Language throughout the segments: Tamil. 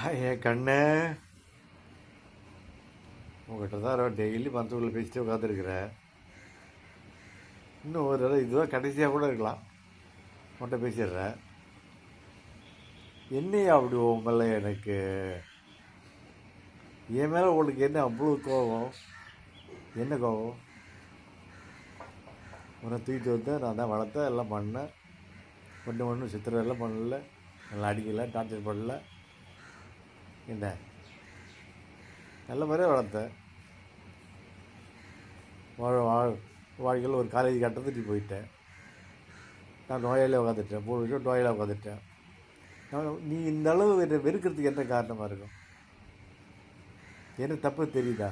என் கண்ணு உங்கள்கிட்ட தான் டெய்லி மனசுக்குள்ளே பேசிட்டு உட்காந்துருக்குறேன். இன்னும் ஒரு தடவை இதுதான் கடைசியாக கூட இருக்கலாம். உன்கிட்ட பேசிடுறேன். என்னையா அப்படி உன் மேலே எனக்கு என் மேலே உங்களுக்கு என்ன அவ்வளோ கோபம்? என்ன கோபம்? உன்னை தூக்கிட்டு வந்தேன், நான் தான் வளர்த்தேன், எல்லாம் பண்ணேன். ஒன்றும் சித்திரம் எல்லாம் பண்ணல, நல்லா அடிக்கலை, டார்ச்சர் பண்ணல. என்ன நல்ல மாதிரியே வளர்த்தேன். வாழ்க்கையில் ஒரு காலேஜ் கட்டத்துட்டு போயிட்டேன். நான் நோயாளியாக உட்காந்துட்டேன். 3 வருஷம் நோயாளியாக உட்காந்துட்டேன். நீ இந்த அளவு என்னை வெறுக்கிறதுக்கு என்ன காரணமாக இருக்கும்? என்ன தப்பு தெரியுதா?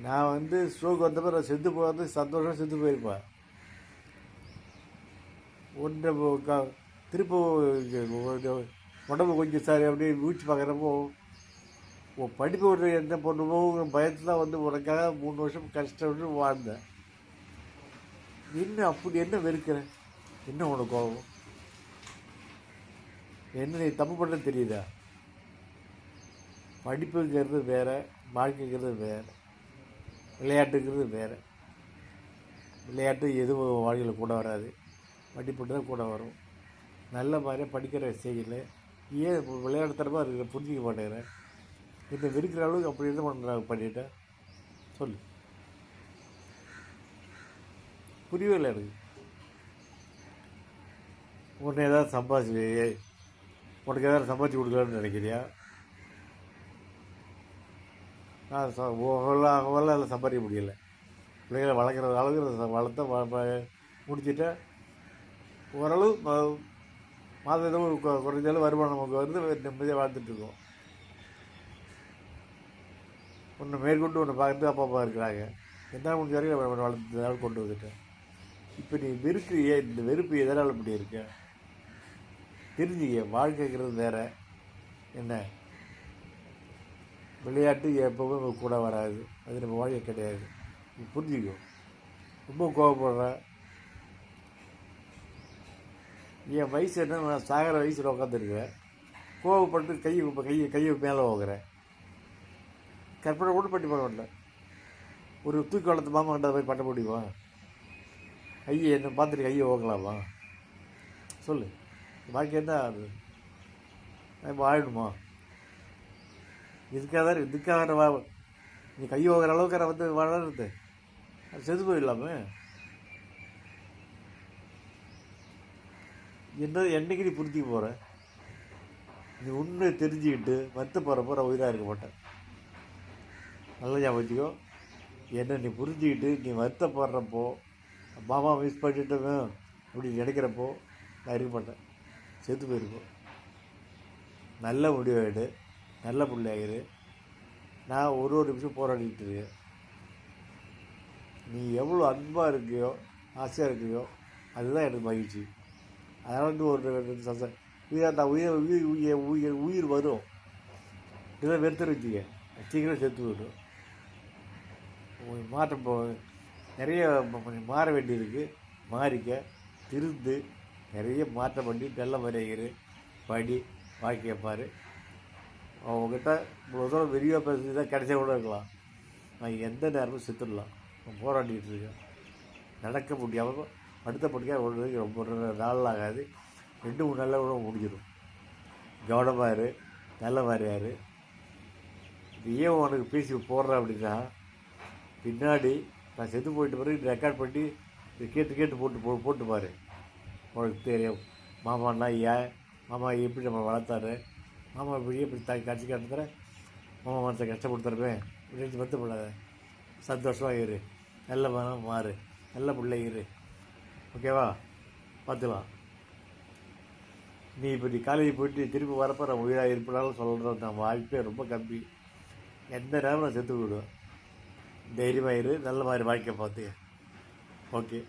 நான் ஸ்ட்ரோக் வந்தப்போ நான் செத்து போகிறது சந்தோஷம், செத்து போயிருப்பேன். ஒன்றை திரும்ப உடம்பு கொஞ்சம் சாரி அப்படியே மூச்சு பார்க்குறப்போ படிப்பு ஒரு என்ன பண்ணுவோங்கிற பயத்தில் தான் உனக்காக 3 வருஷம் கஷ்டப்பட்டு வாழ்ந்தேன். என்ன அப்படி என்ன வெறுக்கிறேன்? என்ன உனக்கு கோபம்? என்ன நீ தப்பு பண்ண தெரியுதா? படிப்புங்கிறது வேறு, வாழ்க்கைங்கிறது வேறு, விளையாட்டுங்கிறது வேறு. விளையாட்டு எதுவும் வாழ்க்கையில் கூட வராது, படிப்பு தான் கூட வரும். நல்ல மாதிரியாக படிக்கிற செய்யல, ஏன் விளையாட்டுத்தனமாக இருக்கிற புரிஞ்சிக்க மாட்டேங்கிறேன். என்னை வெறுக்கிற அளவுக்கு அப்படி என்ன பண்ணுறாங்க பண்ணிட்டேன் சொல்லு. புரியவே இல்லை எனக்கு. உன்னை ஏதாவது உனக்கு ஏதாவது சம்பாதிச்சு கொடுக்கலான்னு நினைக்கிறியா? நான் எல்லாம் சம்பாதிக்க முடியலை. பிள்ளைகளை வளர்க்குற அளவுக்கு வளர்த்த முடிச்சுட்டேன். ஓரளவு மாதம் குறைஞ்சாலும் வருமானம் நமக்கு நிம்மதியாக வாழ்ந்துட்டுருக்கோம். உன்னை மேற்கொண்டு உன்னை பார்த்து அப்பா அம்மா இருக்கிறாங்க. என்ன முடிஞ்ச வரைக்கும் வளர்த்ததுனால கொண்டு வந்துட்டேன். இப்போ நீ வெறுக்கிறிய, இந்த வெறுப்பு எதனால் இப்படி இருக்க? தெரிஞ்சுக்க, வாழ்க்கைங்கிறது வேறு. என்ன விளையாட்டு எப்போவுமே கூட வராது, அது நம்ம வாழ்க்கை கிடையாது. நீ புரிஞ்சுக்கோ. ரொம்ப கோவப்படுற. என் வயசு என்ன, நான் சாகிற வயசில் உட்காந்துருக்கிறேன். கோவப்பட்டு கையை மேலே போகிறேன். கற்பனை கூட பண்ணி பண்ண மாட்டேன். ஒரு தூக்கி வளர்த்து மாமா கிட்ட போய் பண்ண முடியுமா? ஐயை என்ன பார்த்துட்டு கையை ஓங்கலாமா? சொல்லு. வாழ்க்கை என்ன அது? வாழணுமா? இதுக்காக நீ கை ஓகிற அளவுக்கு வளருது, அது செது போயிடலாமே. என்னைக்கு நீ புரிஞ்சிக்க போகிற? நீ உண்மையை தெரிஞ்சுக்கிட்டு வருத்தப்படுறப்போ நான் உயிராக இருக்க மாட்டேன். நல்லா ஞாபகம் வச்சுக்கோ. என்ன நீ புரிஞ்சுக்கிட்டு நீ வருத்தப்படுறப்போ, மாமா மிஸ் பண்ணிட்டோமே அப்படி நினைக்கிறப்போ நான் இருக்க மாட்டேன், செத்து போயிருக்கோம். நல்ல முடிவாயிடு, நல்ல பிள்ளையாயிரு. நான் ஒரு நிமிஷம் போராடிக்கிட்டு இருக்கேன். நீ எவ்வளோ அன்பாக இருக்கியோ, ஆசையாக இருக்கியோ, அதுதான் எனக்கு மகிழ்ச்சி. அதனால் ஒரு நான் உயிர் வரும். இதெல்லாம் வெறுத்து வச்சுக்க, சீக்கிரம் செத்து போயிடும். மாற்றம் நிறைய மாற வேண்டியிருக்கு. மாறிக்க, திருந்து, நிறைய மாற்றம் பண்ணி நல்ல முறையிரு, படி, வாழ்க்கையை பாரு. அவங்ககிட்ட இவ்வளோ தூரம் விரிவாக பேசி தான் கிடைச்சா கூட இருக்கலாம். நான் எந்த நேரமும் செத்துடலாம். போராடிக்கிட்டு இருக்கேன். நடக்க முடியாமல் அடுத்த படிக்காக ஓடுறதுக்கு ரொம்ப நாள் ஆகாது. 2-3 நாளில் கூட முடிஞ்சிடும். கவனமாக இரு, நல்ல மாதிரியாரு. இது ஏன் உனக்கு பேசி போடுறேன் அப்படின்னா, பின்னாடி நான் செத்து போயிட்டு பிறகு ரெக்கார்ட் பண்ணி கேட்டு போட்டு பாரு. உனக்கு தெரியும் மாமான்னா ஏன், மாமா எப்படி நம்ம வளர்த்தாரு, மாமா இப்படி காட்சி காட்டுற, மாமா மனசை கஷ்டப்படுத்துறமே இப்படி வருத்தப்படாத. சந்தோஷமாக இரு, நல்ல மனம் மாறு, நல்ல பிள்ளை இரு. ஓகேவா? பார்த்துக்கலாம். நீ காலேஜ் போயிட்டு திருப்பி வரப்போ நான் உயிராக இருப்பினாலும் சொல்கிறது நான் வாய்ப்பே ரொம்ப கம்மி. எந்த நேரம் நான் செத்து விடுவேன். தைரியமாக இரு, நல்ல மாதிரி வாழ்க்கை பார்த்து. ஓகே.